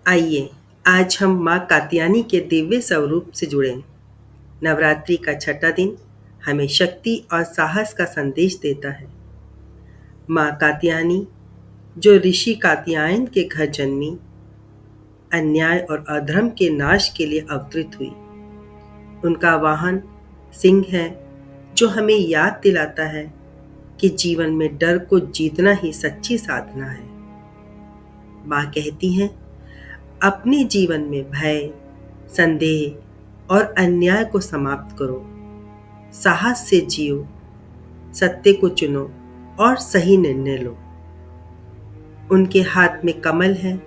आइए आज हम माँ कात्यायनी के दिव्य स्वरूप से जुड़ें। नवरात्रि का छठा दिन हमें शक्ति और साहस का संदेश देता है। माँ कात्यायनी जो ऋषि कात्यायन के घर जन्मी, अन्याय और अधर्म के नाश के लिए अवतरित हुई। उनका वाहन सिंह है जो हमें याद दिलाता है कि जीवन में डर को जीतना ही सच्ची साधना है। माँ कहती हैं, अपने जीवन में भय, संदेह और अन्याय को समाप्त करो। साहस से जियो, सत्य को चुनो और सही निर्णय लो। उनके हाथ में कमल है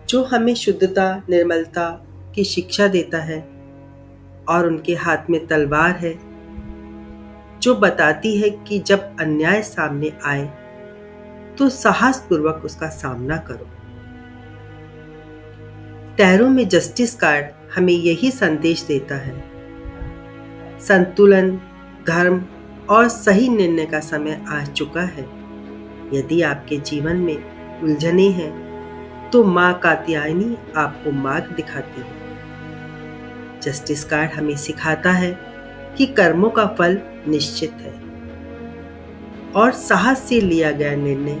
जो हमें शुद्धता, निर्मलता की शिक्षा देता है, और उनके हाथ में तलवार है जो बताती है कि जब अन्याय सामने आए तो साहसपूर्वक उसका सामना करो। टैरो में जस्टिस कार्ड हमें यही संदेश देता है। संतुलन, धर्म और सही निर्णय का समय आ चुका है। यदि आपके जीवन में उलझने हैं तो माँ कात्यायनी आपको मार्ग दिखाती है। जस्टिस कार्ड हमें सिखाता है कि कर्मों का फल निश्चित है और साहस से लिया गया निर्णय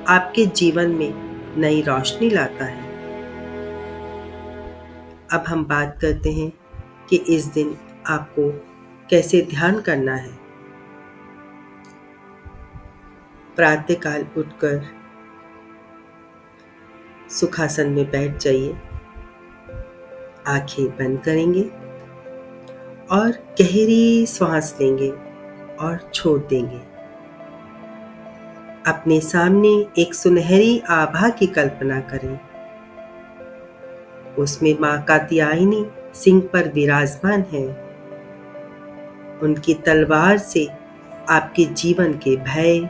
आपके जीवन में नई रोशनी लाता है। अब हम बात करते हैं कि इस दिन आपको कैसे ध्यान करना है। प्रातःकाल उठकर सुखासन में बैठ जाइए, आंखें बंद करेंगे और गहरी सांस लेंगे और छोड़ देंगे। अपने सामने एक सुनहरी आभा की कल्पना करें। उसमें माँ कात्यायनी सिंह पर विराजमान है। उनकी तलवार से आपके जीवन के भय,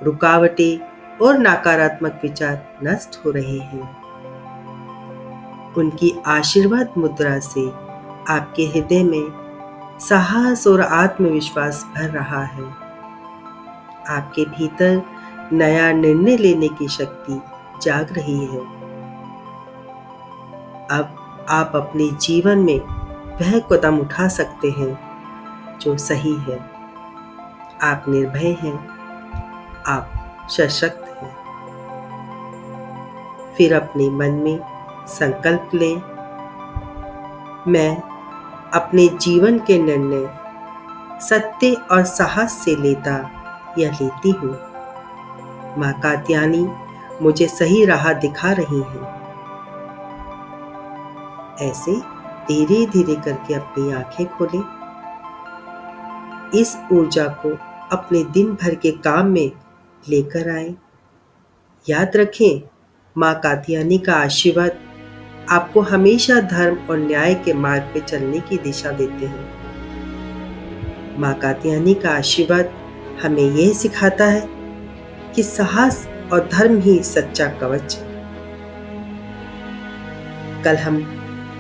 रुकावटें और नकारात्मक विचार नष्ट हो रहे हैं। उनकी आशीर्वाद मुद्रा से आपके हृदय में साहस और आत्मविश्वास भर रहा है। आपके भीतर नया निर्णय लेने की शक्ति जाग रही है। अब आप अपने जीवन में वह कदम उठा सकते हैं जो सही है। आप निर्भय हैं, आप सशक्त हैं। फिर अपने मन में संकल्प लें, मैं अपने जीवन के निर्णय सत्य और साहस से लेता या लेती हूँ। माँ कात्यायनी मुझे सही राह दिखा रही हैं। ऐसे धीरे धीरे करके अपनी आंखें खोलें। इस ऊर्जा को अपने दिन भर के काम में लेकर आए। याद रखें, माँ कात्यायनी का आशीर्वाद आपको हमेशा धर्म और न्याय के मार्ग पे चलने की दिशा देते हैं। माँ कात्यायनी का आशीर्वाद हमें यह सिखाता है कि साहस और धर्म ही सच्चा कवच है। कल हम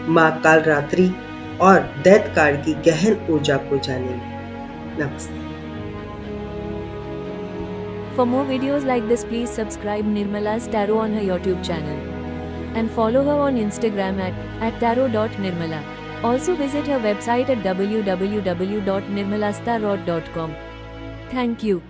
माँ कालरात्रि और दैत्य कार्ड की गहन ऊर्जा को जानेंगे। नमस्ते। For more videos like this, please subscribe Nirmala's Tarot on her YouTube channel and follow her on Instagram at tarot.nirmala. Also visit her website at www.nirmalastarot.com. Thank you.